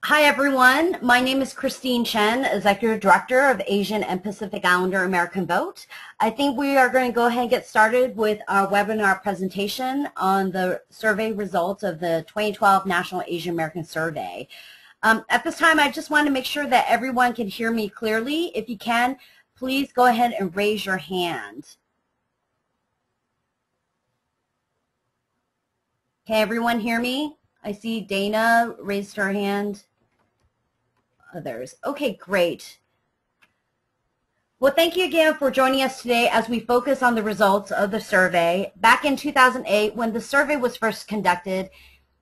Hi everyone, my name is Christine Chen, Executive Director of Asian and Pacific Islander American Vote. I think we are going to go ahead and get started with our webinar presentation on the survey results of the 2012 National Asian American Survey. At this time, I just want to make sure that everyone can hear me clearly. If you can, please go ahead and raise your hand. Can everyone hear me? I see Dana raised her hand. Others. Okay, great. Well, thank you again for joining us today as we focus on the results of the survey. Back in 2008, when the survey was first conducted,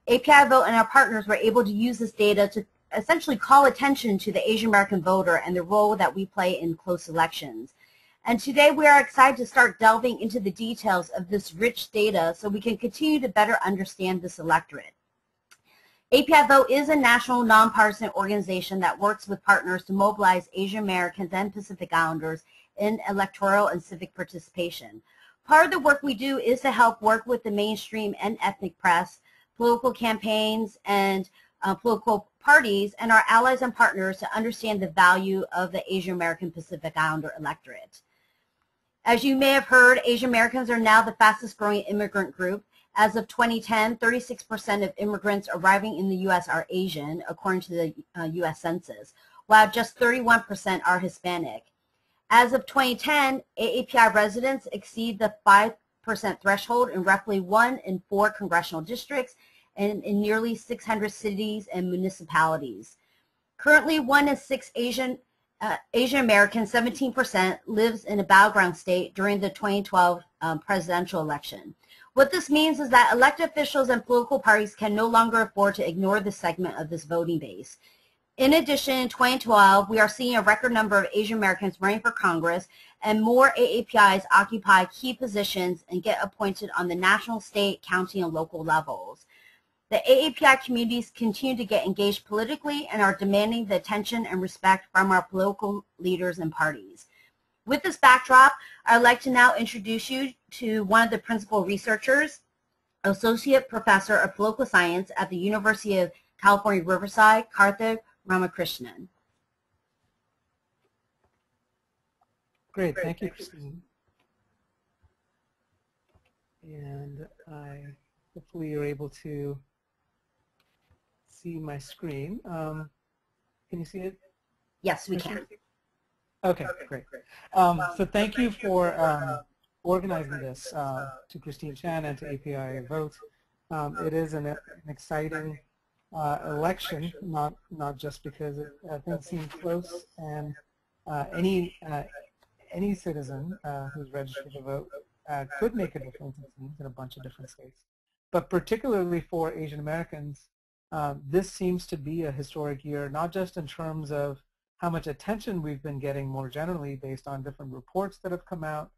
APIAVote and our partners were able to use this data to essentially call attention to the Asian American voter and the role that we play in close elections. And today we are excited to start delving into the details of this rich data so we can continue to better understand this electorate. APIAVote is a national nonpartisan organization that works with partners to mobilize Asian Americans and Pacific Islanders in electoral and civic participation. Part of the work we do is to help work with the mainstream and ethnic press, political campaigns, and political parties, and our allies and partners to understand the value of the Asian American Pacific Islander electorate. As you may have heard, Asian Americans are now the fastest growing immigrant group. As of 2010, 36% of immigrants arriving in the U.S. are Asian, according to the U.S. Census, while just 31% are Hispanic. As of 2010, AAPI residents exceed the 5% threshold in roughly 1 in 4 congressional districts and in nearly 600 cities and municipalities. Currently, 1 in 6 Asian Americans, 17%, lives in a battleground state during the 2012 presidential election. What this means is that elected officials and political parties can no longer afford to ignore this segment of this voting base. In addition, in 2012, we are seeing a record number of Asian Americans running for Congress, and more AAPIs occupy key positions and get appointed on the national, state, county, and local levels. The AAPI communities continue to get engaged politically and are demanding the attention and respect from our political leaders and parties. With this backdrop, I'd like to now introduce you to one of the principal researchers, Associate Professor of Political Science at the University of California, Riverside, Karthik Ramakrishnan. Great, thank you, Christine. And hopefully you're able to see my screen. Can you see it? Yes, we can. Okay, great. So thank you for organizing this to Christine Shannon and to APIAVote. It is an exciting election, not just because things seem close, and any citizen who's registered to vote could make a difference in a bunch of different states. But particularly for Asian Americans, this seems to be a historic year, not just in terms of how much attention we've been getting more generally based on different reports that have come out,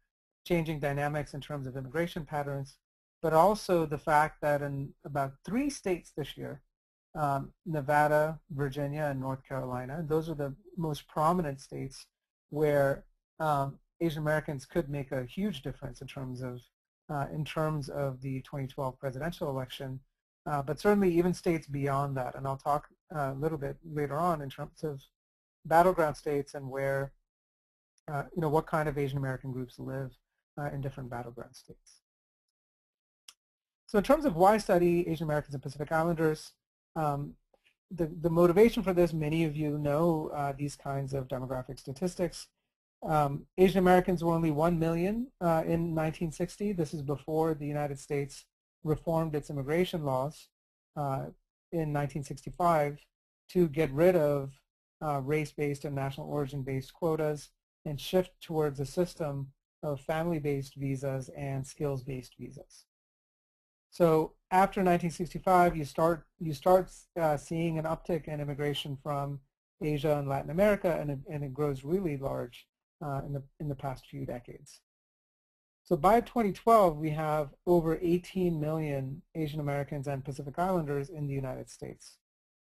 changing dynamics in terms of immigration patterns, but also the fact that in about 3 states this year, Nevada, Virginia, and North Carolina, those are the most prominent states where Asian Americans could make a huge difference in terms of the 2012 presidential election, but certainly even states beyond that. And I'll talk a little bit later on in terms of battleground states and where, what kind of Asian American groups live in different battleground states. So in terms of why study Asian Americans and Pacific Islanders, the motivation for this, many of you know these kinds of demographic statistics. Asian Americans were only 1 million in 1960. This is before the United States reformed its immigration laws in 1965 to get rid of race-based and national origin-based quotas and shift towards a system of family-based visas and skills-based visas. So after 1965, you start seeing an uptick in immigration from Asia and Latin America, and it grows really large in the past few decades. So by 2012, we have over 18 million Asian Americans and Pacific Islanders in the United States.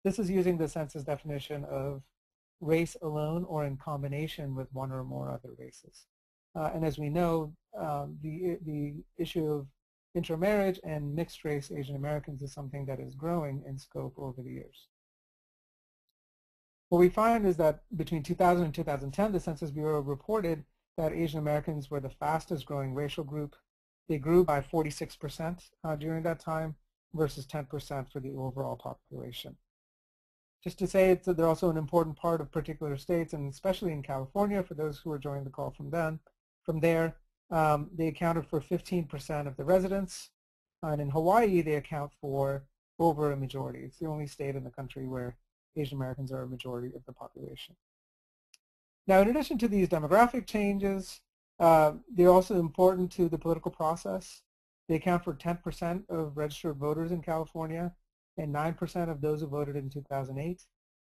This is using the census definition of race alone or in combination with one or more other races. And as we know, the issue of intermarriage and mixed race Asian Americans is something that is growing in scope over the years. What we find is that between 2000 and 2010, the Census Bureau reported that Asian Americans were the fastest growing racial group. They grew by 46% during that time versus 10% for the overall population. Just to say, they're also an important part of particular states, and especially in California, for those who are joining the call from there, they accounted for 15% of the residents, and in Hawaii, they account for over a majority. It's the only state in the country where Asian Americans are a majority of the population. Now, in addition to these demographic changes, they're also important to the political process. They account for 10% of registered voters in California and 9% of those who voted in 2008.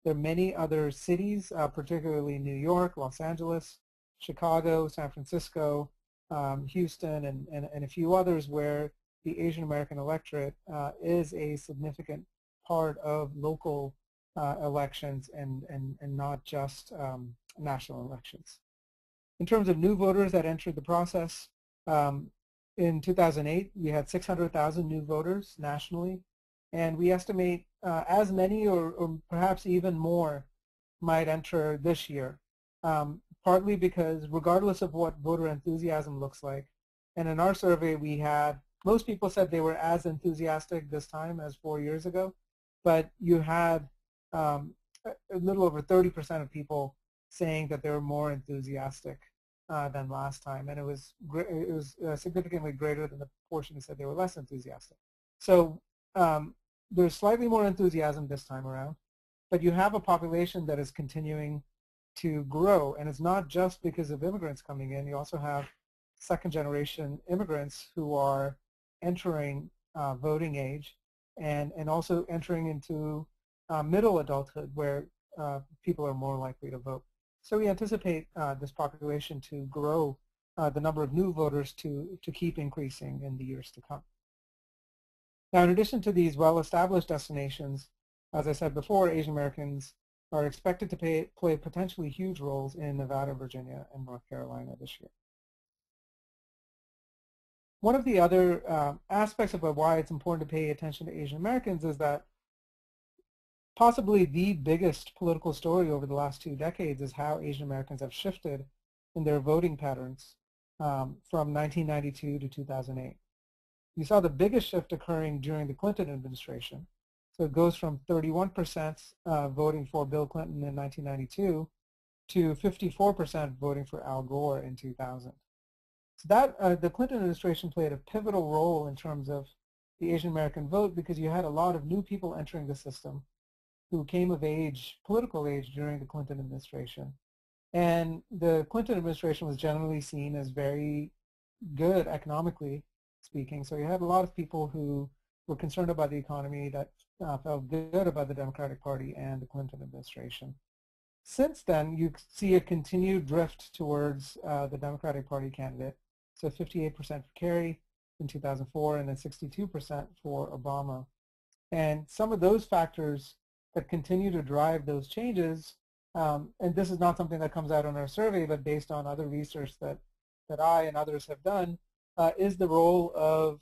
There are many other cities, particularly New York, Los Angeles, Chicago, San Francisco, Houston, and a few others where the Asian American electorate is a significant part of local elections and not just national elections. In terms of new voters that entered the process, in 2008, we had 600,000 new voters nationally, and we estimate as many or perhaps even more might enter this year, partly because regardless of what voter enthusiasm looks like, and in our survey we had, most people said they were as enthusiastic this time as 4 years ago, but you had a little over 30% of people saying that they were more enthusiastic than last time, and it was significantly greater than the portion who said they were less enthusiastic. So there's slightly more enthusiasm this time around, but you have a population that is continuing to grow, and it's not just because of immigrants coming in. You also have second-generation immigrants who are entering voting age and also entering into middle adulthood where people are more likely to vote. So we anticipate this population to grow, the number of new voters to keep increasing in the years to come. Now, in addition to these well-established destinations, as I said before, Asian Americans are expected to play potentially huge roles in Nevada, Virginia, and North Carolina this year. One of the other aspects of why it's important to pay attention to Asian Americans is that possibly the biggest political story over the last 2 decades is how Asian Americans have shifted in their voting patterns from 1992 to 2008. You saw the biggest shift occurring during the Clinton administration. So it goes from 31% voting for Bill Clinton in 1992 to 54% voting for Al Gore in 2000. So that the Clinton administration played a pivotal role in terms of the Asian American vote because you had a lot of new people entering the system who came of age, political age, during the Clinton administration. And the Clinton administration was generally seen as very good economically speaking. So you had a lot of people who were concerned about the economy that felt good about the Democratic Party and the Clinton administration. Since then, you see a continued drift towards the Democratic Party candidate. So 58% for Kerry in 2004 and then 62% for Obama. And some of those factors that continue to drive those changes, and this is not something that comes out in our survey, but based on other research that I and others have done, is the role of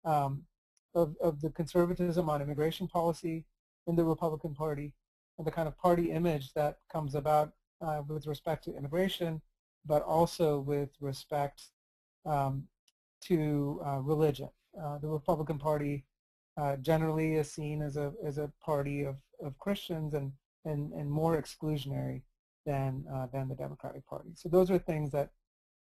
the conservatism on immigration policy in the Republican Party and the kind of party image that comes about with respect to immigration, but also with respect to religion. The Republican Party generally is seen as a party of Christians and more exclusionary than the Democratic Party. So those are things that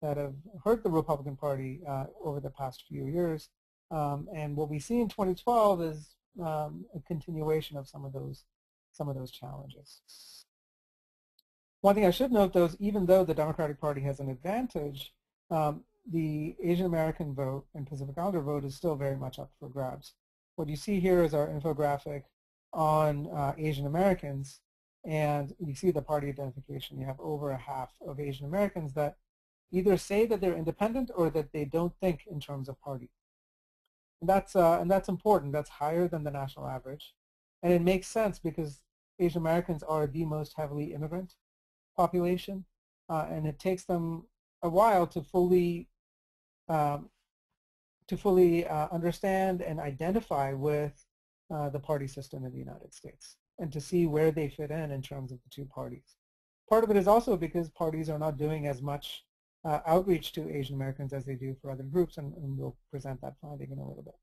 have hurt the Republican Party over the past few years. And what we see in 2012 is a continuation of some of those challenges. One thing I should note, though, is even though the Democratic Party has an advantage, the Asian American vote and Pacific Islander vote is still very much up for grabs. What you see here is our infographic on Asian Americans, and you see the party identification. You have over a half of Asian Americans that either say that they're independent or that they don't think in terms of party. And that's important. That's higher than the national average. And it makes sense because Asian Americans are the most heavily immigrant population, and it takes them a while to fully understand and identify with the party system in the United States. and to see where they fit in terms of the two parties. Part of it is also because parties are not doing as much outreach to Asian Americans as they do for other groups, and we'll present that finding in a little bit.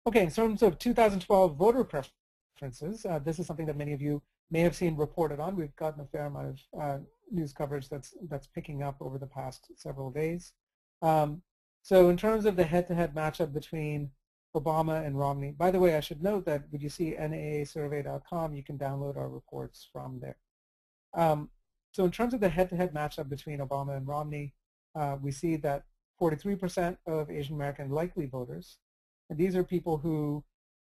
Okay, in terms of 2012 voter preferences, this is something that many of you may have seen reported on. We've gotten a fair amount of news coverage that's picking up over the past several days. So in terms of the head-to-head matchup between Obama and Romney, by the way, I should note that when you see naasurvey.com, you can download our reports from there. So in terms of the head-to-head matchup between Obama and Romney, we see that 43% of Asian American likely voters, and these are people who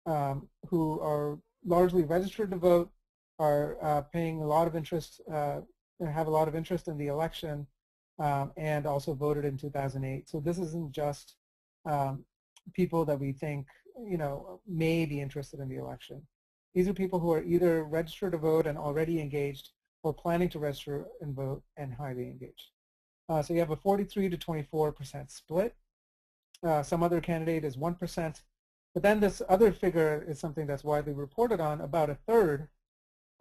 are largely registered to vote, are paying a lot of interest, have a lot of interest in the election, and also voted in 2008. So this isn't just people that we think may be interested in the election. These are people who are either registered to vote and already engaged, or planning to register and vote and highly engaged. So you have a 43 to 24% split. Some other candidate is 1%. But then this other figure is something that's widely reported on. About a third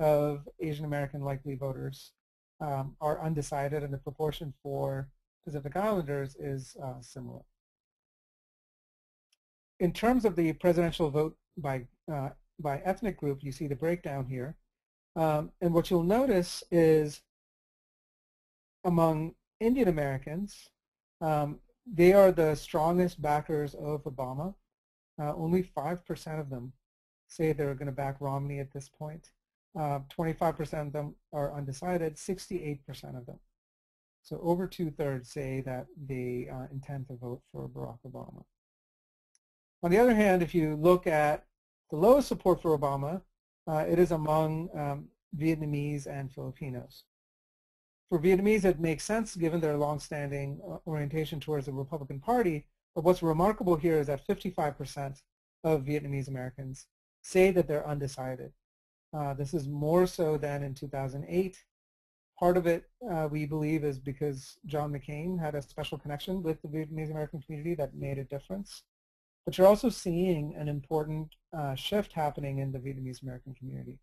of Asian American likely voters are undecided, and the proportion for Pacific Islanders is similar. In terms of the presidential vote by ethnic group, you see the breakdown here. And what you'll notice is among Indian Americans, they are the strongest backers of Obama. Only 5% of them say they're going to back Romney at this point. 25% of them are undecided, 68% of them. So over 2/3 say that they intend to vote for Barack Obama. On the other hand, if you look at the lowest support for Obama, it is among Vietnamese and Filipinos. For Vietnamese, it makes sense given their longstanding orientation towards the Republican Party, but what's remarkable here is that 55% of Vietnamese Americans say that they're undecided. This is more so than in 2008. Part of it, we believe, is because John McCain had a special connection with the Vietnamese American community that made a difference. But you're also seeing an important shift happening in the Vietnamese American community.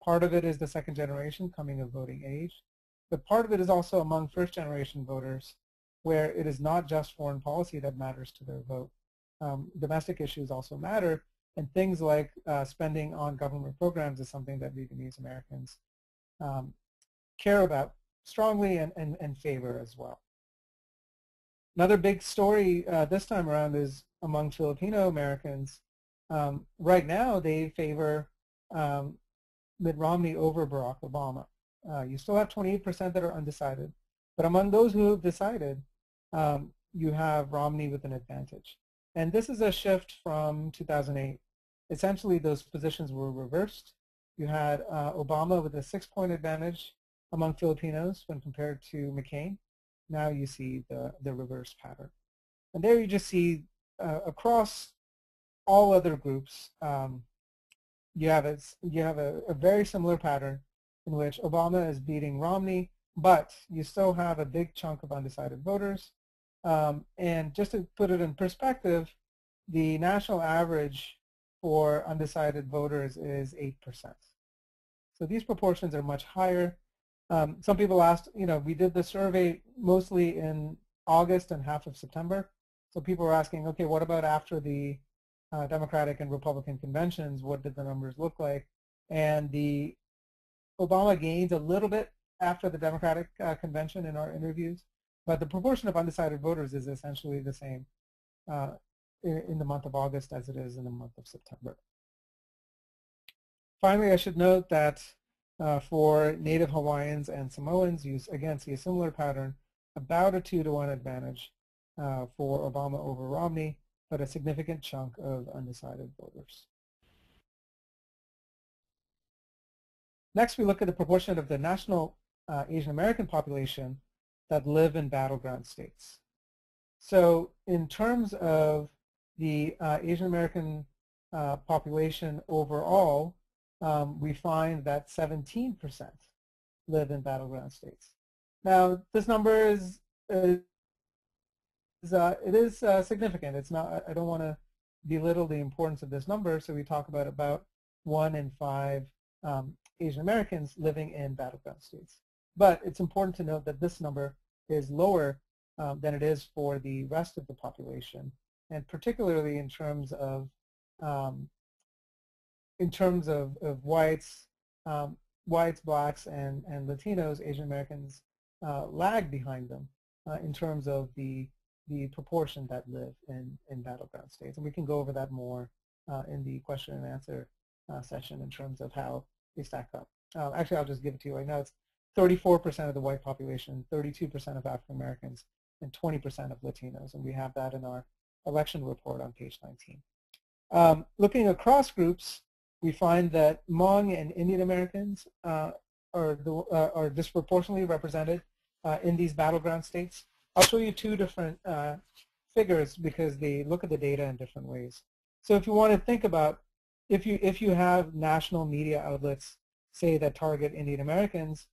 Part of it is the second generation coming of voting age, but part of it is also among first generation voters, where it is not just foreign policy that matters to their vote. Domestic issues also matter, and things like spending on government programs is something that Vietnamese Americans care about strongly and favor as well. Another big story this time around is among Filipino Americans. Right now, they favor Mitt Romney over Barack Obama. You still have 28% that are undecided, but among those who have decided, you have Romney with an advantage. And this is a shift from 2008. Essentially, those positions were reversed. You had Obama with a 6-point advantage among Filipinos when compared to McCain. Now you see the reverse pattern. And there you just see across all other groups, you have a very similar pattern in which Obama is beating Romney, but you still have a big chunk of undecided voters. And just to put it in perspective, the national average for undecided voters is 8%. So these proportions are much higher. Some people asked, we did the survey mostly in August and half of September. So people were asking, okay, what about after the Democratic and Republican conventions? What did the numbers look like? And the Obama gained a little bit after the Democratic convention in our interviews, but the proportion of undecided voters is essentially the same in the month of August as it is in the month of September. Finally, I should note that for Native Hawaiians and Samoans, you again see a similar pattern, about a 2-to-1 advantage for Obama over Romney, but a significant chunk of undecided voters. Next, we look at the proportion of the national Asian American population that live in battleground states. So in terms of the Asian American population overall, we find that 17% live in battleground states. Now, this number is significant. It's not. I don't want to belittle the importance of this number. So we talk about 1 in 5 Asian Americans living in battleground states. But it's important to note that this number is lower than it is for the rest of the population, and particularly in terms of whites, blacks, and Latinos. Asian Americans lag behind them in terms of the proportion that live in battleground states. And we can go over that more in the question and answer session in terms of how they stack up. Actually, I'll just give it to you right now. It's 34% of the white population, 32% of African Americans, and 20% of Latinos. And we have that in our election report on page 19. Looking across groups, we find that Hmong and Indian Americans are disproportionately represented in these battleground states. I'll show you two different figures because they look at the data in different ways. So if you want to think about, if you have national media outlets, say, that target Indian Americans,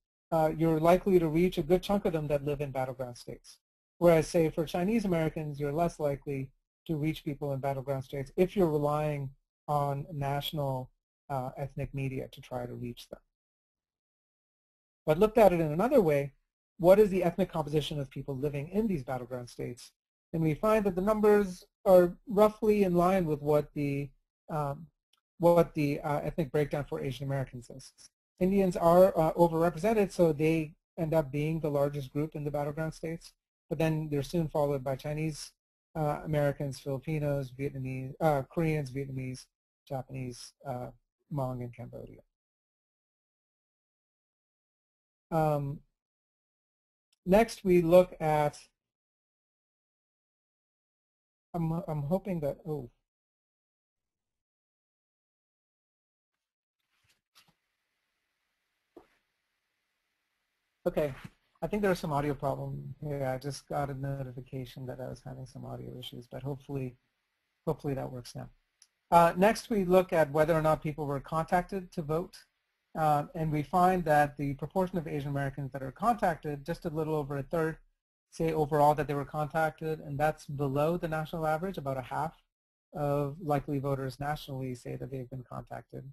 you're likely to reach a good chunk of them that live in battleground states. Whereas, say, for Chinese Americans, you're less likely to reach people in battleground states if you're relying on national ethnic media to try to reach them. But looked at it in another way, what is the ethnic composition of people living in these battleground states? And we find that the numbers are roughly in line with what the ethnic breakdown for Asian Americans is. Indians are overrepresented, so they end up being the largest group in the battleground states, but then they're soon followed by Chinese Americans, Filipinos, Vietnamese, Koreans, Vietnamese, Japanese, Hmong, and Cambodia. Next, we look at, I'm hoping that, okay, I think there's some audio problem here. I just got a notification that I was having some audio issues, but hopefully that works now. Next, we look at whether or not people were contacted to vote. And we find that the proportion of Asian Americans that are contacted, just a little over a third, say overall that they were contacted, and that's below the national average. About a half of likely voters nationally say that they've been contacted.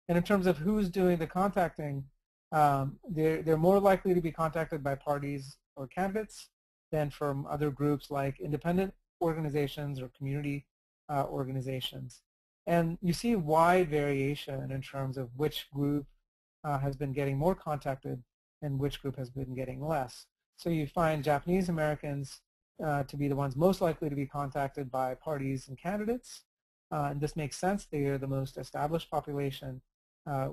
And in terms of who's doing the contacting, they're more likely to be contacted by parties or candidates than from other groups like independent organizations or community organizations. And you see wide variation in terms of which group has been getting more contacted and which group has been getting less. So you find Japanese Americans to be the ones most likely to be contacted by parties and candidates. And this makes sense. They are the most established population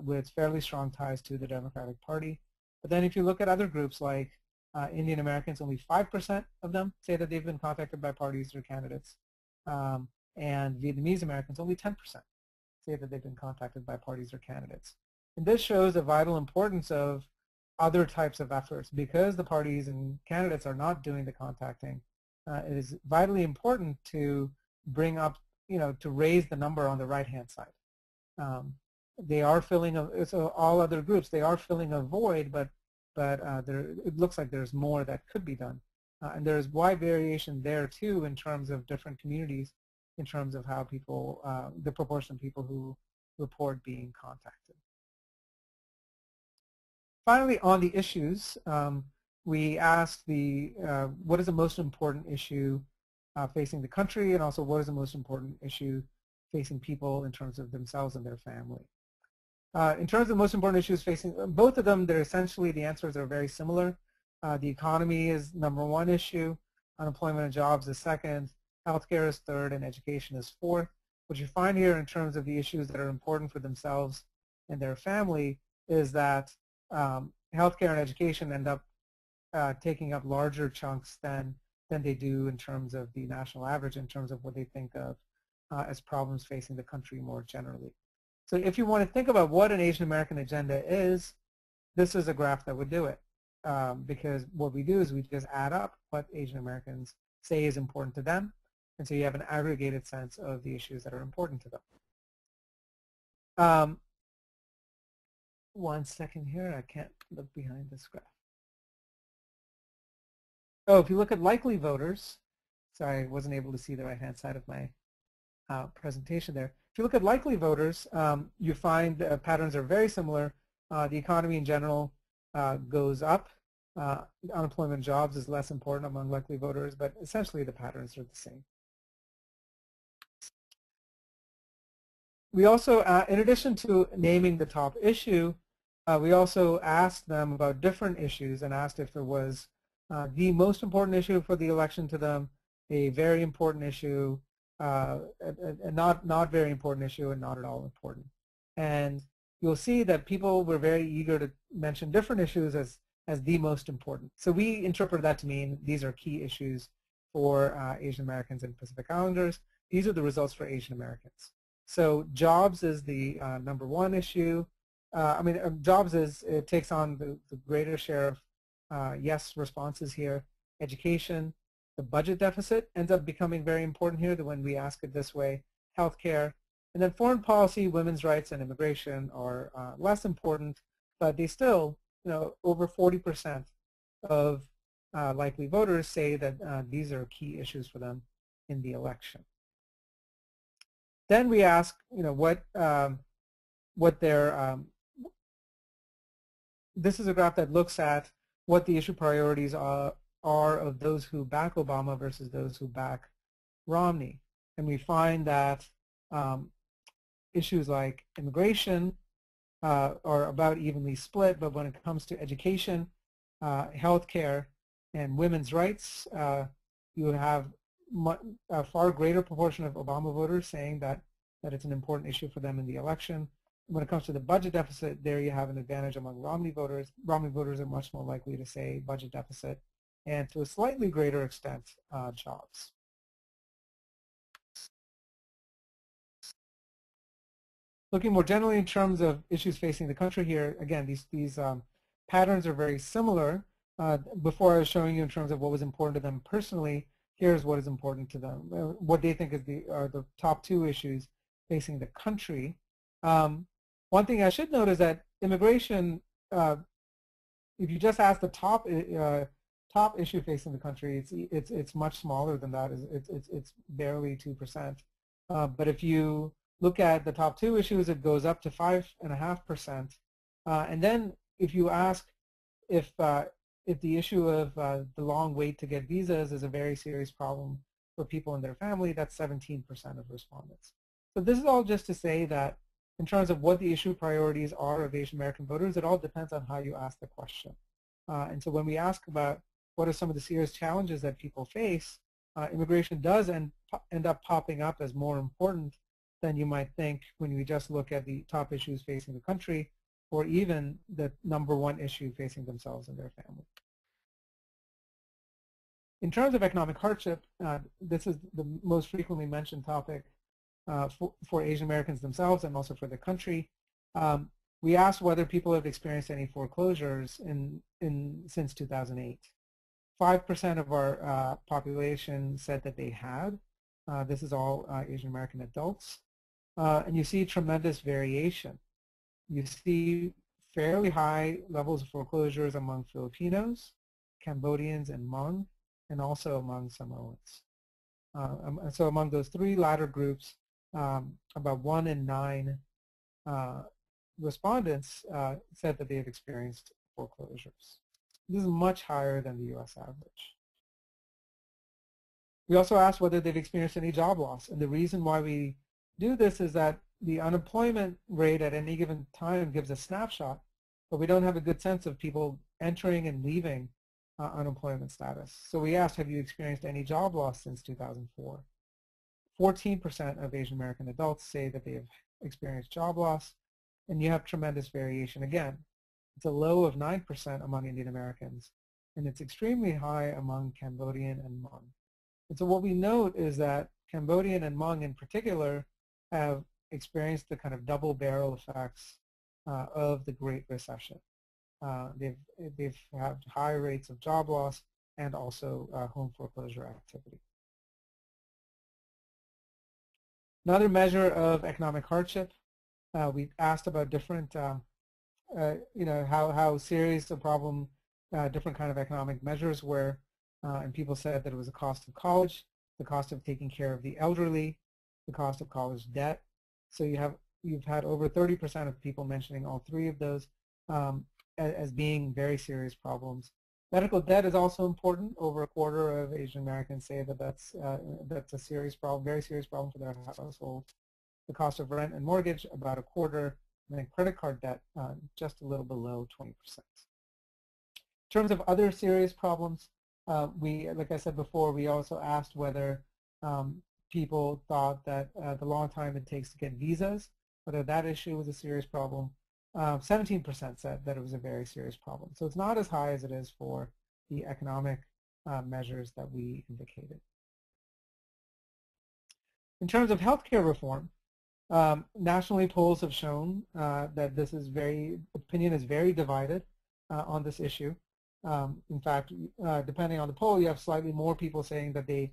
with fairly strong ties to the Democratic Party. But then if you look at other groups like Indian Americans, only 5% of them say that they've been contacted by parties or candidates. And Vietnamese Americans, only 10% say that they've been contacted by parties or candidates. And this shows the vital importance of other types of efforts. Because the parties and candidates are not doing the contacting, it is vitally important to bring up, to raise the number on the right-hand side. They are filling so all other groups, they are filling a void, but it looks like there's more that could be done. And there's wide variation there too in terms of different communities, in terms of how people, the proportion of people who report being contacted. Finally, on the issues, we asked what is the most important issue facing the country, and also what is the most important issue facing people in terms of themselves and their family. In terms of the most important issues facing both of them, they're essentially, the answers are very similar. The economy is #1 issue, unemployment and jobs is second, healthcare is third, and education is fourth. What you find here in terms of the issues that are important for themselves and their family is that healthcare and education end up taking up larger chunks than they do in terms of the national average, in terms of what they think of as problems facing the country more generally. So if you want to think about what an Asian American agenda is, this is a graph that would do it. Because what we do is we just add up what Asian Americans say is important to them, and so you have an aggregated sense of the issues that are important to them. One second here, I can't look behind this graph. Oh, if you look at likely voters, sorry, I wasn't able to see the right-hand side of my presentation there. If you look at likely voters, you find patterns are very similar. The economy in general goes up. Unemployment jobs is less important among likely voters, but essentially the patterns are the same. We also, in addition to naming the top issue, we also asked them about different issues and asked if there was the most important issue for the election to them, a very important issue, a not very important issue, and not at all important. And you'll see that people were very eager to mention different issues as the most important. So we interpret that to mean these are key issues for Asian Americans and Pacific Islanders. These are the results for Asian Americans. So jobs is the #1 issue. Jobs it takes on the greater share of yes responses here. Education, the budget deficit ends up becoming very important here when we ask it this way. Healthcare, and then foreign policy, women's rights, and immigration are less important, but they still, over 40% of likely voters say that these are key issues for them in the election. Then we ask, what their this is a graph that looks at what the issue priorities are of those who back Obama versus those who back Romney. And we find that issues like immigration are about evenly split, but when it comes to education, healthcare, and women's rights, you have a far greater proportion of Obama voters saying that it's an important issue for them in the election. When it comes to the budget deficit, there you have an advantage among Romney voters. Romney voters are much more likely to say budget deficit, and to a slightly greater extent, jobs. Looking more generally in terms of issues facing the country here, again, these patterns are very similar. Before I was showing you in terms of what was important to them personally, here's what is important to them, what they think is are the top 2 issues facing the country. One thing I should note is that immigration, if you just ask the top issue facing the country, it's much smaller than that. It's barely 2%. But if you look at the top 2 issues, it goes up to 5.5%. And then if you ask if the issue of the long wait to get visas is a very serious problem for people and their family, that's 17% of respondents. So this is all just to say that in terms of what the issue priorities are of Asian American voters, it all depends on how you ask the question. And so when we ask about what are some of the serious challenges that people face, immigration does end up popping up as more important than you might think when you just look at the top issues facing the country, or even the #1 issue facing themselves and their family. In terms of economic hardship, this is the most frequently mentioned topic for Asian Americans themselves and also for the country. We asked whether people have experienced any foreclosures since 2008. 5% of our population said that they had. This is all Asian American adults. And you see tremendous variation. You see fairly high levels of foreclosures among Filipinos, Cambodians, and Hmong, and also among Samoans. And so among those 3 latter groups, about 1 in 9 respondents said that they have experienced foreclosures. This is much higher than the US average. We also asked whether they've experienced any job loss, and the reason why we do this is that the unemployment rate at any given time gives a snapshot, but we don't have a good sense of people entering and leaving unemployment status. So we asked, have you experienced any job loss since 2004? 14% of Asian American adults say that they have experienced job loss, and you have tremendous variation again. It's a low of 9% among Indian Americans, and it's extremely high among Cambodian and Hmong. And so what we note is that Cambodian and Hmong in particular have experienced the kind of double barrel effects of the Great Recession. They've had high rates of job loss and also home foreclosure activity. Another measure of economic hardship, we asked about different, how serious the problem, different kind of economic measures were, and people said that it was the cost of college, the cost of taking care of the elderly, the cost of college debt, So you've had over 30% of people mentioning all three of those as being very serious problems. Medical debt is also important. Over a quarter of Asian Americans say that that's a serious problem, very serious problem for their household. The cost of rent and mortgage, about a quarter, and then credit card debt, just a little below 20%. In terms of other serious problems, like I said before, we also asked whether people thought that the long time it takes to get visas, whether that issue was a serious problem. 17% said that it was a very serious problem. So it's not as high as it is for the economic measures that we indicated. In terms of healthcare reform, nationally polls have shown that opinion is very divided on this issue. In fact, depending on the poll, you have slightly more people saying that they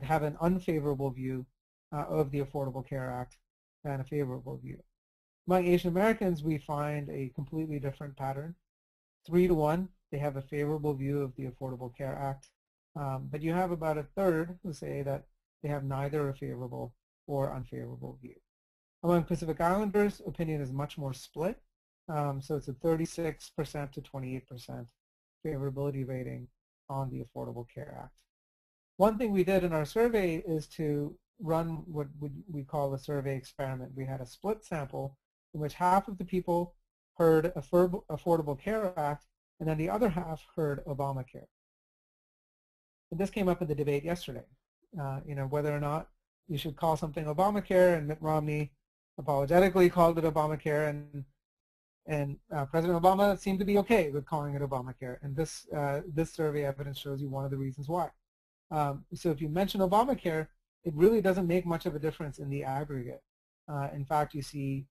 have an unfavorable view of the Affordable Care Act than a favorable view. Among Asian Americans, we find a completely different pattern. 3-to-1, they have a favorable view of the Affordable Care Act, but you have about a third who say that they have neither a favorable or unfavorable view. Among Pacific Islanders, opinion is much more split, so it's a 36% to 28% favorability rating on the Affordable Care Act. One thing we did in our survey is to run what we call a survey experiment. We had a split sample in which half of the people heard Affordable Care Act, and then the other half heard Obamacare. And this came up in the debate yesterday, whether or not you should call something Obamacare, and Mitt Romney apologetically called it Obamacare, and President Obama seemed to be okay with calling it Obamacare. And this survey evidence shows you one of the reasons why. So if you mention Obamacare, it really doesn't make much of a difference in the aggregate. In fact, you see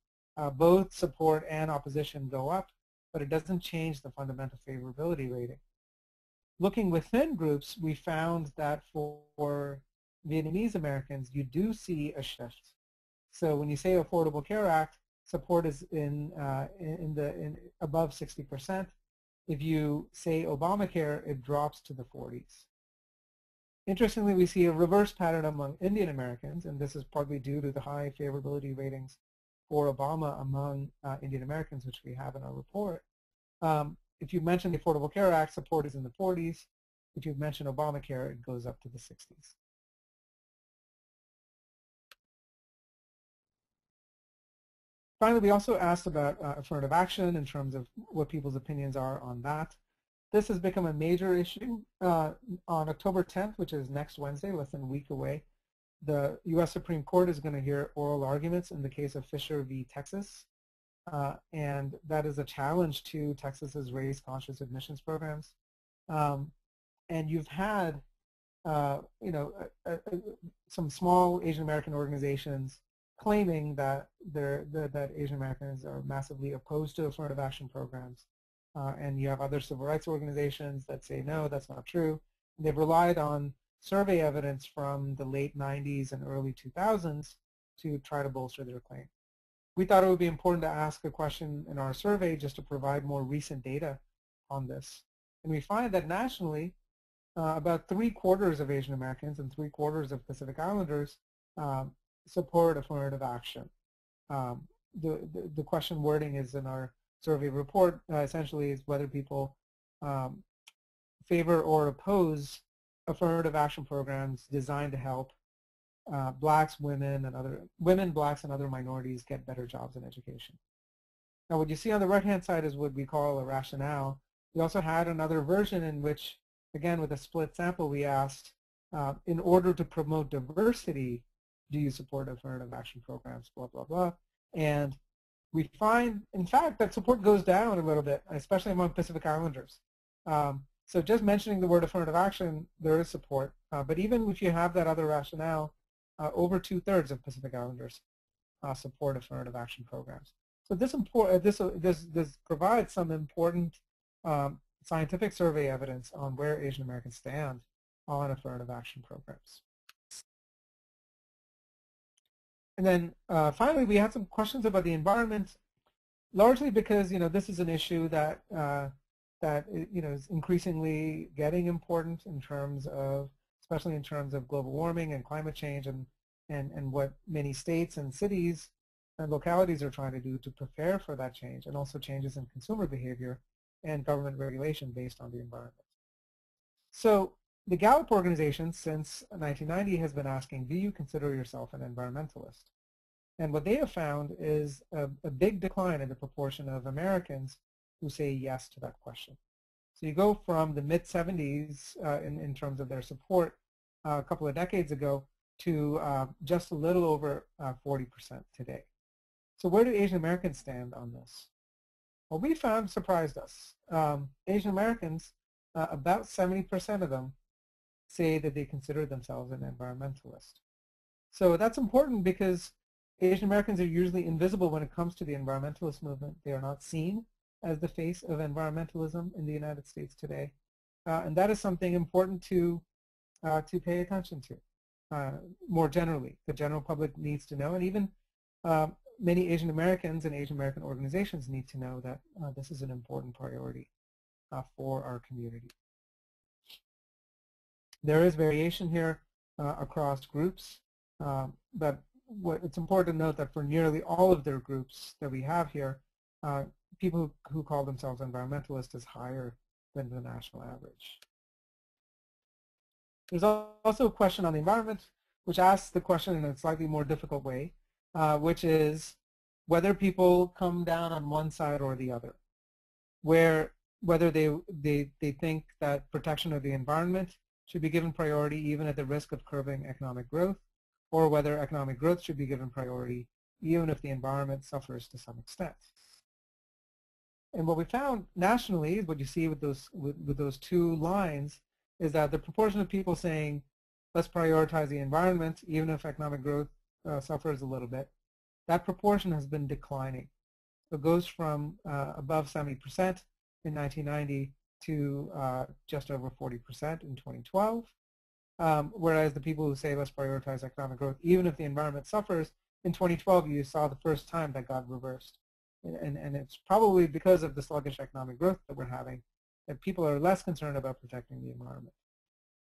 both support and opposition go up, but it doesn't change the fundamental favorability rating. Looking within groups, we found that for Vietnamese Americans, you do see a shift. So when you say Affordable Care Act, support is in above 60%. If you say Obamacare, it drops to the 40s. Interestingly, we see a reverse pattern among Indian Americans, and this is partly due to the high favorability ratings for Obama among Indian Americans, which we have in our report. If you mention the Affordable Care Act, support is in the 40s. If you mention Obamacare, it goes up to the 60s. Finally, we also asked about affirmative action in terms of what people's opinions are on that. This has become a major issue. On October 10th, which is next Wednesday, less than a week away, the U.S. Supreme Court is going to hear oral arguments in the case of Fisher v. Texas. And that is a challenge to Texas's race-conscious admissions programs. And you've had, some small Asian American organizations claiming that that Asian Americans are massively opposed to affirmative action programs. And you have other civil rights organizations that say, no, that's not true. And they've relied on survey evidence from the late 90s and early 2000s to try to bolster their claim. We thought it would be important to ask a question in our survey just to provide more recent data on this. And we find that nationally, about 3/4 of Asian Americans and 3/4 of Pacific Islanders support affirmative action. The question wording is in our survey report, essentially is whether people favor or oppose affirmative action programs designed to help blacks, blacks, and other minorities get better jobs and education. Now, what you see on the right-hand side is what we call a rationale. We also had another version in which, again, with a split sample, we asked, in order to promote diversity, do you support affirmative action programs, blah, blah, blah. And we find, in fact, that support goes down a little bit, especially among Pacific Islanders. So just mentioning the word affirmative action, there is support. But even if you have that other rationale, over 2/3 of Pacific Islanders support affirmative action programs. So this provides some important scientific survey evidence on where Asian Americans stand on affirmative action programs. And then finally, we had some questions about the environment, largely because this is an issue that is increasingly getting important in terms of, especially in terms of global warming and climate change, and and what many states and cities and localities are trying to do to prepare for that change, and also changes in consumer behavior and government regulation based on the environment. So the Gallup organization since 1990 has been asking, do you consider yourself an environmentalist? And what they have found is a big decline in the proportion of Americans who say yes to that question. So you go from the mid-70s in terms of their support a couple of decades ago to just a little over 40% today. So where do Asian Americans stand on this? Well, we found surprised us. Asian Americans, about 70% of them say that they consider themselves an environmentalist. So that's important because Asian Americans are usually invisible when it comes to the environmentalist movement. They are not seen as the face of environmentalism in the United States today. And that is something important to pay attention to. More generally, the general public needs to know, and even many Asian Americans and Asian American organizations need to know that this is an important priority for our community. There is variation here across groups, but it's important to note that for nearly all of their groups that we have here, people who call themselves environmentalists is higher than the national average. There's also a question on the environment, which asks the question in a slightly more difficult way, which is whether people come down on one side or the other, whether they think that protection of the environment should be given priority even at the risk of curbing economic growth, or whether economic growth should be given priority even if the environment suffers to some extent. And what we found nationally, what you see with those two lines, is that the proportion of people saying, let's prioritize the environment even if economic growth suffers a little bit, that proportion has been declining. So it goes from above 70% in 1990 to just over 40% in 2012. Whereas the people who say let's prioritize economic growth, even if the environment suffers, in 2012 you saw the first time that got reversed. And it's probably because of the sluggish economic growth that we're having that people are less concerned about protecting the environment.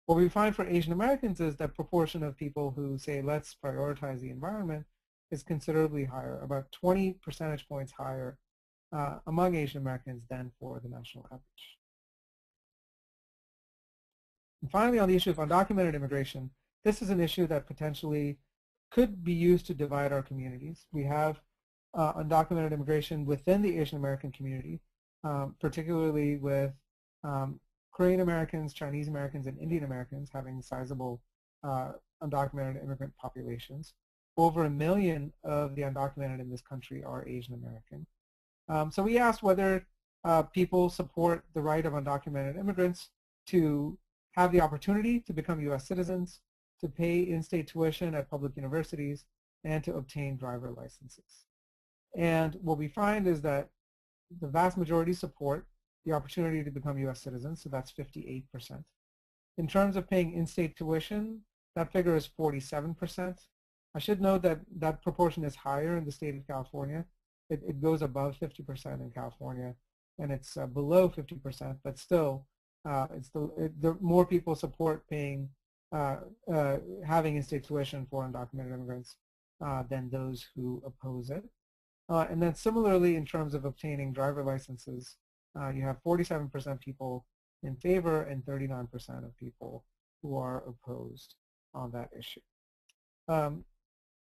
What we find for Asian Americans is that proportion of people who say let's prioritize the environment is considerably higher, about 20 percentage points higher among Asian Americans than for the national average. And finally, on the issue of undocumented immigration, this is an issue that potentially could be used to divide our communities. We have undocumented immigration within the Asian American community, particularly with Korean Americans, Chinese Americans, and Indian Americans having sizable undocumented immigrant populations. Over 1 million of the undocumented in this country are Asian American. So we asked whether people support the right of undocumented immigrants to have the opportunity to become U.S. citizens, to pay in-state tuition at public universities, and to obtain driver licenses. And what we find is that the vast majority support the opportunity to become U.S. citizens, so that's 58%. In terms of paying in-state tuition, that figure is 47%. I should note that that proportion is higher in the state of California. It goes above 50% in California, and it's below 50%, but still, more people support paying, having in-state tuition for undocumented immigrants than those who oppose it. And then similarly, in terms of obtaining driver licenses, you have 47% people in favor and 39% of people who are opposed on that issue.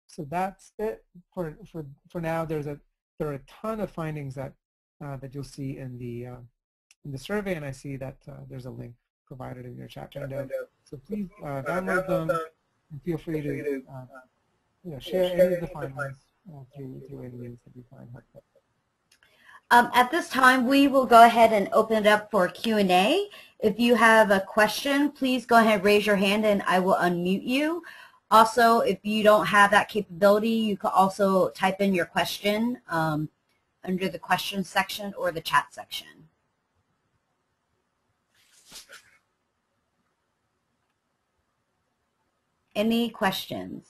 So that's it for now. There are a ton of findings that you'll see in the survey, and I see that there's a link provided in your chat window. So please download them and feel free to share any of the findings through any means that you find helpful. At this time, we will go ahead and open it up for Q&A. If you have a question, please go ahead and raise your hand and I will unmute you. Also, if you don't have that capability, you can also type in your question under the question section or the chat section. Any questions?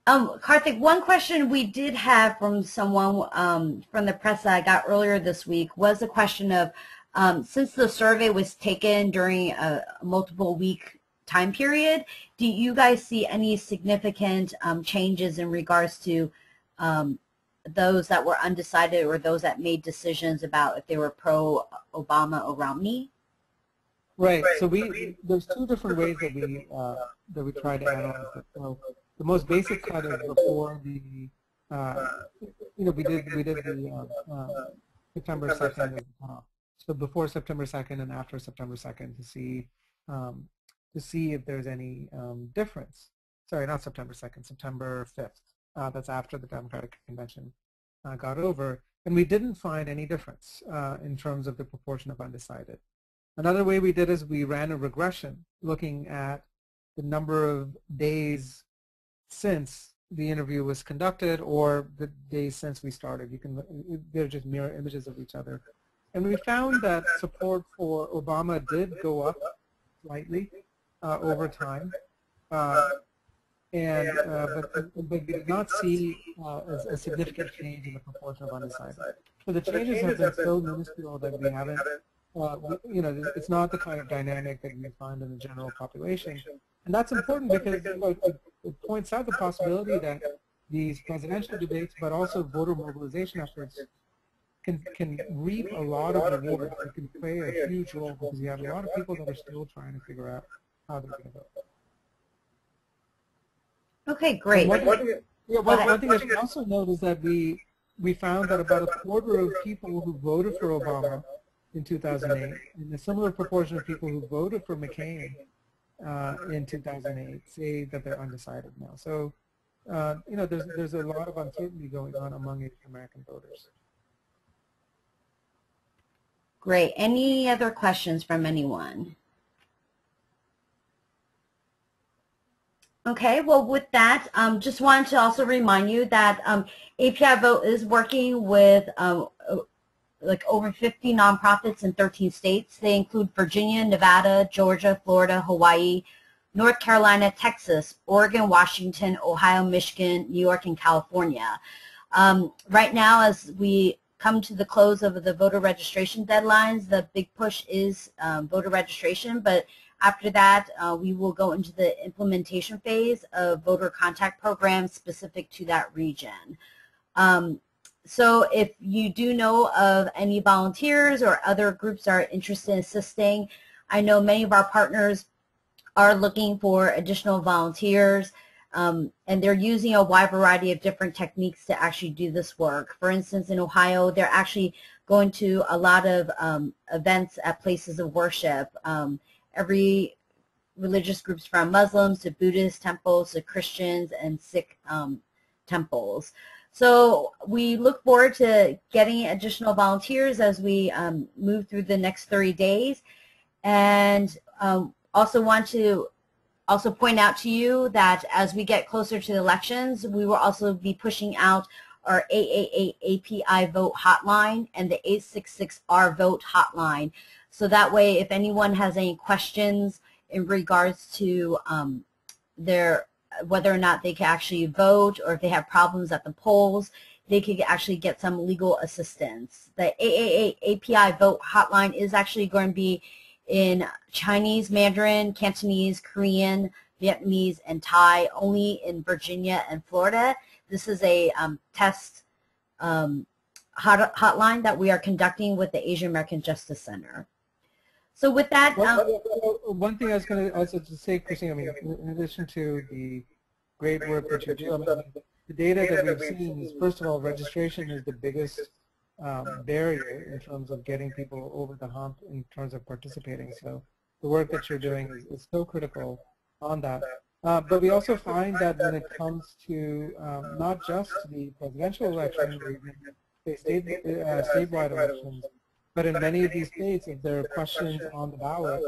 Karthik, one question we did have from someone from the press that I got earlier this week was the question of, since the survey was taken during a multiple week time period, do you guys see any significant changes in regards to those that were undecided or those that made decisions about if they were pro-Obama or Romney? Right. So there's two different ways that we try to analyze it. So the most basic cut is before the we did the September 2nd as a cutoff. So before September 2nd and after September 2nd to see if there's any difference. Sorry, not September 2nd, September 5th. That's after the Democratic Convention got over, and we didn't find any difference in terms of the proportion of undecided. Another way we did is we ran a regression looking at the number of days since the interview was conducted or the days since we started. They're just mirror images of each other. And we found that support for Obama did go up slightly over time, but we did not see a significant change in the proportion of undecided. So the changes have been so minuscule that we haven't, it's not the kind of dynamic that we find in the general population. And that's important because it points out the possibility that these presidential debates, but also voter mobilization efforts, can reap a lot of rewards. It can play a huge role because you have a lot of people that are still trying to figure out how they're going to vote. Okay, great. One thing I should also note is that we found that about a quarter of people who voted for Obama in 2008, and a similar proportion of people who voted for McCain in 2008 say that they're undecided now. So, there's a lot of uncertainty going on among Asian American voters. Great. Any other questions from anyone? Okay, well, with that, just wanted to also remind you that APIAVote is working with like over 50 nonprofits in 13 states. They include Virginia, Nevada, Georgia, Florida, Hawaii, North Carolina, Texas, Oregon, Washington, Ohio, Michigan, New York, and California. Right now, as we come to the close of the voter registration deadlines, the big push is voter registration, but after that, we will go into the implementation phase of voter contact programs specific to that region. So if you do know of any volunteers or other groups that are interested in assisting, I know many of our partners are looking for additional volunteers, and they're using a wide variety of different techniques to actually do this work. For instance, in Ohio, they're actually going to a lot of events at places of worship. Every religious groups from Muslims to Buddhist temples to Christians and Sikh temples. So we look forward to getting additional volunteers as we move through the next 30 days. And also want to point out to you that as we get closer to the elections, we will also be pushing out our APIAVote hotline and the 866-R-VOTE hotline. So that way, if anyone has any questions in regards to whether or not they can actually vote, or if they have problems at the polls, they could actually get some legal assistance. The APIAVote hotline is actually going to be in Chinese, Mandarin, Cantonese, Korean, Vietnamese, and Thai, only in Virginia and Florida. This is a test hotline that we are conducting with the Asian American Justice Center. So with that, one thing I was going to also just say, Christine, I mean, in addition to the great work that you do, I mean, the data that we've seen is, first of all, registration is the biggest barrier in terms of getting people over the hump in terms of participating. So the work that you're doing is so critical on that. But we also find that when it comes to not just the presidential election, or even statewide elections, but in many of these states, if there are questions on the ballot,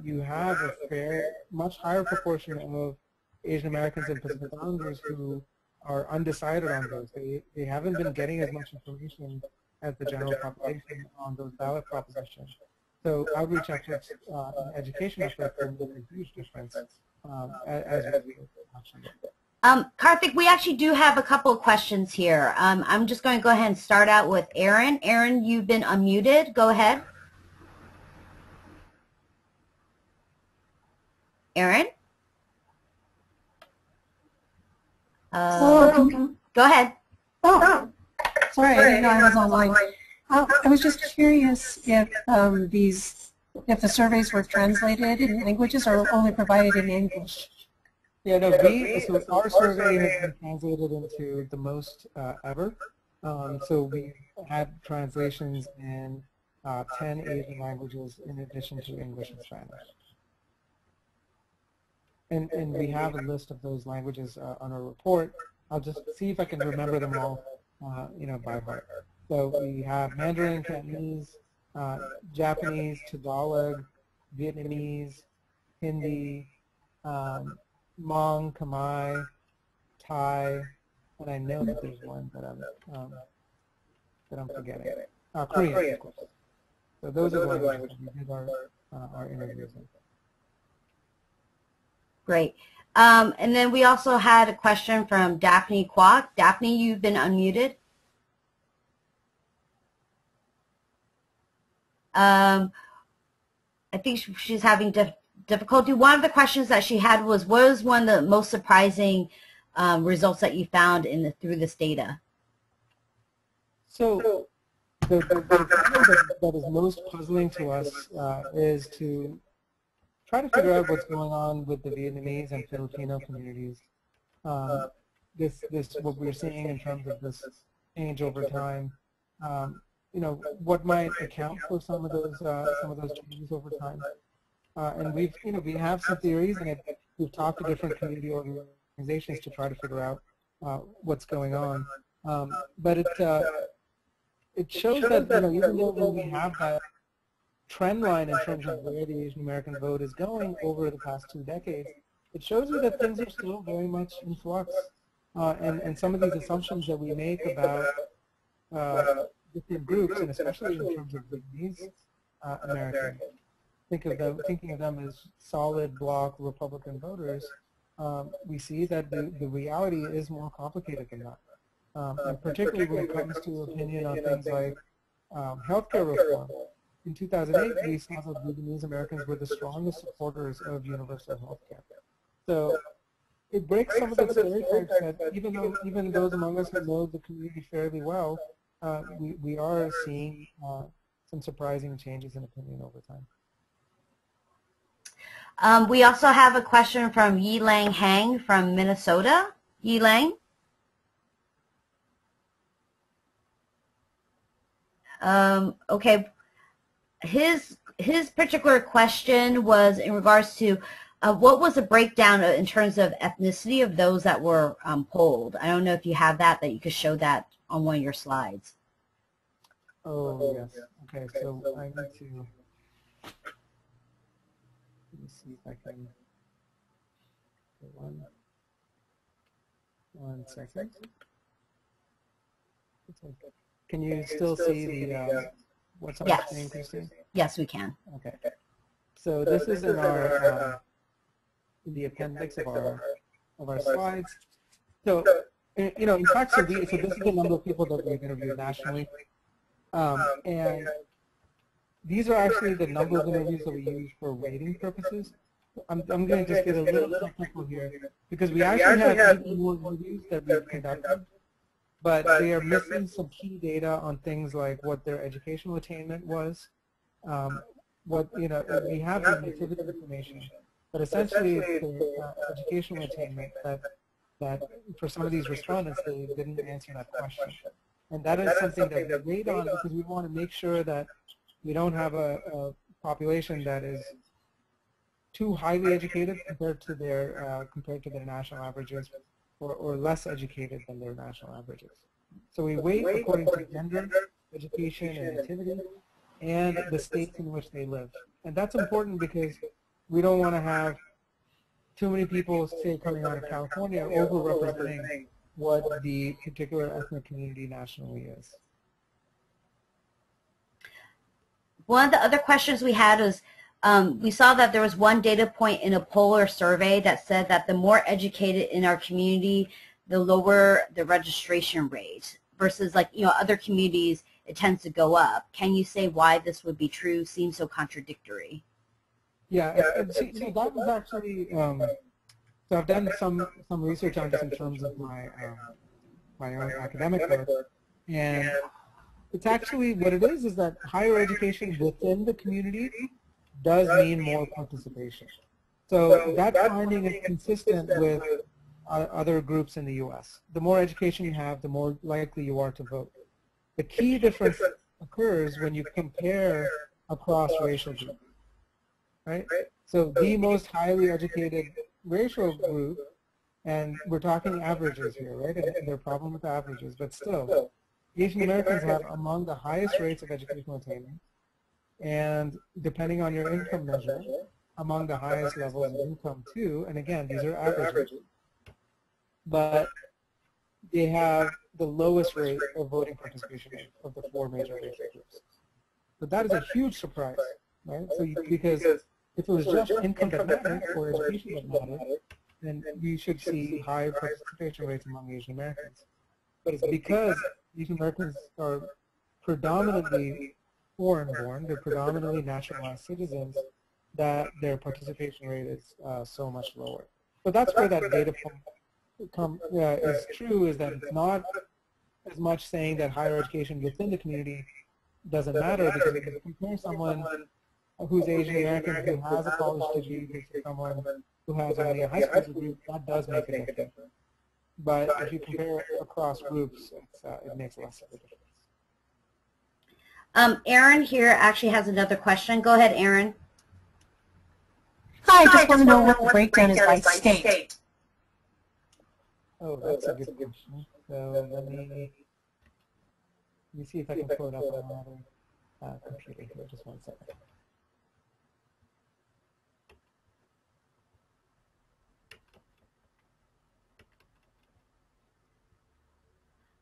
you have a much higher proportion of Asian Americans and Pacific Islanders who are undecided on those. They haven't been getting as much information as the general population on those ballot propositions. So outreach efforts and education efforts will make a huge difference as we do. Karthik, we actually do have a couple of questions here. I'm just going to go ahead and start out with Aaron. Aaron, you've been unmuted. Go ahead. Aaron? Hello. Go ahead. Oh, sorry, I didn't know I was online. I was just curious if if the surveys were translated in languages or only provided in English. Yeah, no, so our survey has been translated into the most ever. So we had translations in 10 Asian languages in addition to English and Spanish. And we have a list of those languages on our report. I'll just see if I can remember them all, by heart. So we have Mandarin, Cantonese, Japanese, Tagalog, Vietnamese, Hindi, Hmong, Khmer, Thai, and I know that there's one that I'm forgetting. Korean, of course. So those are the languages we did our interviews in. Great. And then we also had a question from Daphne Kwok. Daphne, you've been unmuted. I think she's having difficulty. One of the questions that she had was, what was one of the most surprising results that you found through this data? So the that is most puzzling to us is to try to figure out what's going on with the Vietnamese and Filipino communities. This what we're seeing in terms of this change over time. What might account for some of those changes over time. And we have some theories, and we've talked to different community organizations to try to figure out what's going on. But it shows that even though we have that trend line in terms of where the Asian American vote is going over the past 2 decades, it shows you that things are still very much in flux. And some of these assumptions that we make about different groups, and especially in terms of Vietnamese Americans, thinking of them as solid bloc Republican voters, we see that the reality is more complicated than that. And particularly when it comes to opinion on things like healthcare reform. In 2008, we saw that Vietnamese Americans were the strongest supporters of universal healthcare. So it breaks some of the stereotypes that even those among us who know the community fairly well, we are seeing some surprising changes in opinion over time. We also have a question from Yi Lang Hang from Minnesota. Yi Lang? Okay. His particular question was in regards to what was the breakdown in terms of ethnicity of those that were polled. I don't know if you have that you could show that on one of your slides. Oh, yes. Okay, so I need to, let me see if I can, one second. Can you still see the, what's on the screen, Christine? Yes, we can. Okay. So this is in our, in the appendix of our slides. So, in fact, so this is the number of people that we've interviewed nationally. And these are actually the number of interviews that we use for rating purposes. I'm going to just get a little technical here because we actually have even more interviews that we've conducted, but they are missing some key data on things like what their educational attainment was. We have the nativity information, but essentially it's the educational attainment that for some of these respondents they didn't answer that question. And that is something that we rate on because we want to make sure that we don't have a population that is too highly educated compared to their national averages, or less educated than their national averages. So we weight according to gender, education, and nativity, and the states in which they live. And that's important because we don't want to have too many people, say, coming out of California overrepresenting what the particular ethnic community nationally is. One of the other questions we had was, We saw that there was one data point in a poll or survey that said that the more educated in our community, the lower the registration rate versus like, other communities, it tends to go up. Can you say why this would be true? Seems so contradictory. Yeah, so that was actually, so I've done some research on this in terms of my own academic work, and it's actually what it is that higher education within the community does mean more participation. So that finding is consistent with other groups in the U.S. The more education you have, the more likely you are to vote. The key difference occurs when you compare across racial groups, right? So the most highly educated racial group, and we're talking averages here, right? And there are problems with averages, but still, Asian Americans have among the highest rates of educational attainment, and depending on your income measure, among the highest levels of income too. And again, these are averages, but they have the lowest rate of voting participation of the four major racial groups. So that is a huge surprise, right? So because if it was just income that mattered or education that mattered, then you should see high participation rates among Asian Americans. But it's because Asian Americans are predominantly foreign-born, they're predominantly naturalized citizens, that their participation rate is so much lower. So that's where that data point is true, is that it's not as much saying that higher education within the community doesn't matter, because if you compare someone who's Asian American who has a college degree versus someone who has only a high school degree, that does make a difference. But if you compare across groups, it makes less of a difference. Aaron here actually has another question. Go ahead, Aaron. Hi, I just want to know what the breakdown is by state. Oh, that's a good question. So let me see if I can pull it up on another computer here. Just one second.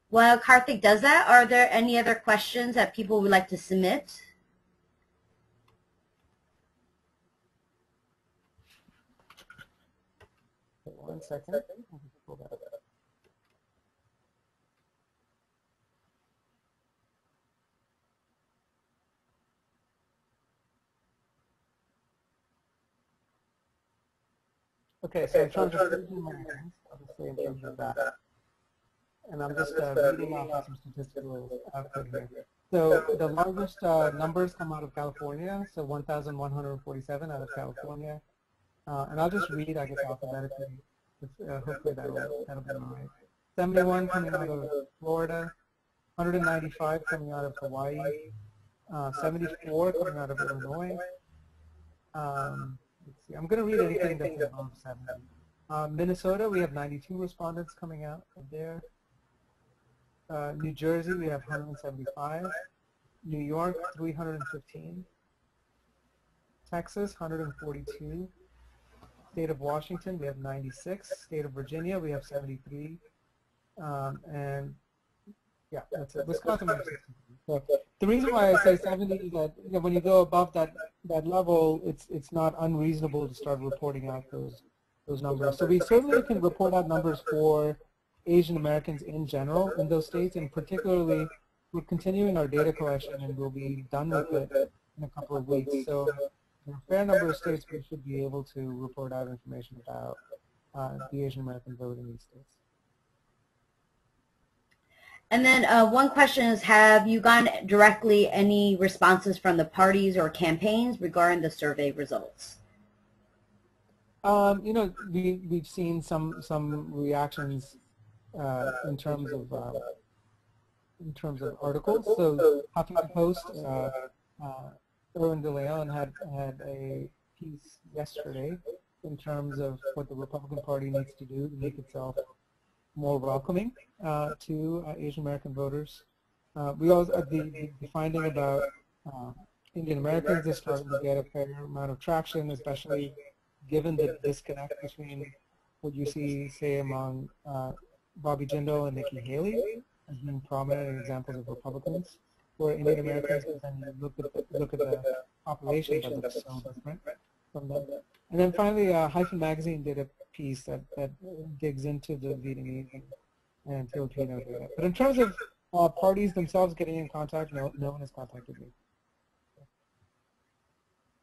While Karthik does that, are there any other questions that people would like to submit? One second. I'll just pull that up. Okay, so in terms of Asian Americans, I'll just say in terms of that. And I'm just reading off some statistical output here. So the largest numbers come out of California, so 1,147 out of California. And I'll just read, I guess, alphabetically. Hopefully that'll be all right. 71 coming out of Florida, 195 coming out of Hawaii, 74 coming out of Illinois. Let's see, I'm going to read anything that's above 70. Minnesota, we have 92 respondents coming out of there. New Jersey, we have 175. New York, 315. Texas, 142. State of Washington, we have 96. State of Virginia, we have 73. And yeah, that's it. Wisconsin, we have 63. So the reason why I say 70 is that when you go above that level, it's not unreasonable to start reporting out those numbers. So we certainly can report out numbers for Asian Americans in general in those states, and particularly we're continuing our data collection and we'll be done with it in a couple of weeks. So in a fair number of states we should be able to report out information about the Asian American vote in these states. And then one question is, have you gotten directly any responses from the parties or campaigns regarding the survey results? We've seen some reactions in terms of articles. So Huffington Post, Erwin De Leon had a piece yesterday in terms of what the Republican Party needs to do to make itself more welcoming to Asian American voters. We also the finding about Indian Americans is starting to get a fair amount of traction, especially given the disconnect between what you see, say, among Bobby Jindal and Nikki Haley as being prominent examples of Republicans who are Indian Americans, and then you look at the population that looks so different from them. And then finally, Hyphen Magazine did a piece that digs into the Vietnamese and Filipino data. But in terms of parties themselves getting in contact, no one has contacted me.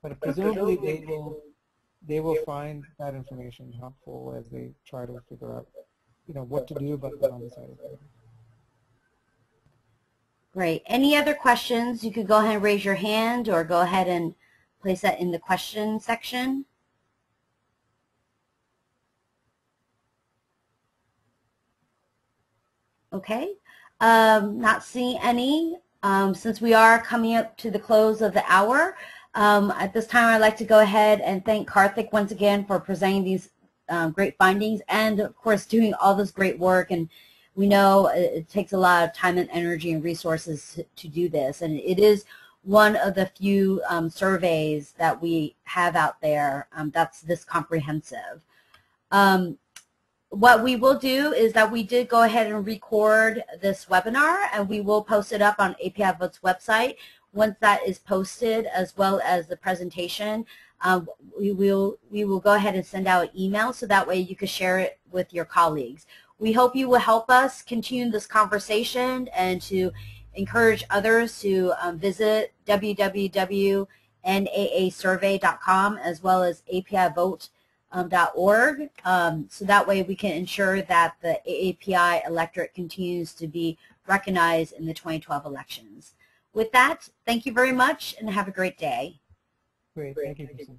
But presumably they will find that information helpful as they try to figure out, what to do about the undecided voters. Great. Any other questions? You could go ahead and raise your hand or go ahead and place that in the question section. Okay. Not seeing any. Since we are coming up to the close of the hour, at this time I'd like to go ahead and thank Karthik once again for presenting these great findings and, of course, doing all this great work. And we know it takes a lot of time and energy and resources to do this, and it is one of the few surveys that we have out there that's this comprehensive. What we will do is that we did go ahead and record this webinar, and we will post it up on APIAVote's website. Once that is posted, as well as the presentation, we will go ahead and send out an email so that way you can share it with your colleagues. We hope you will help us continue this conversation and to encourage others to visit www.naasurvey.com as well as APIAVote.org, so that way we can ensure that the AAPI electorate continues to be recognized in the 2012 elections. With that, thank you very much and have a great day. Great. Thank you, Kristen.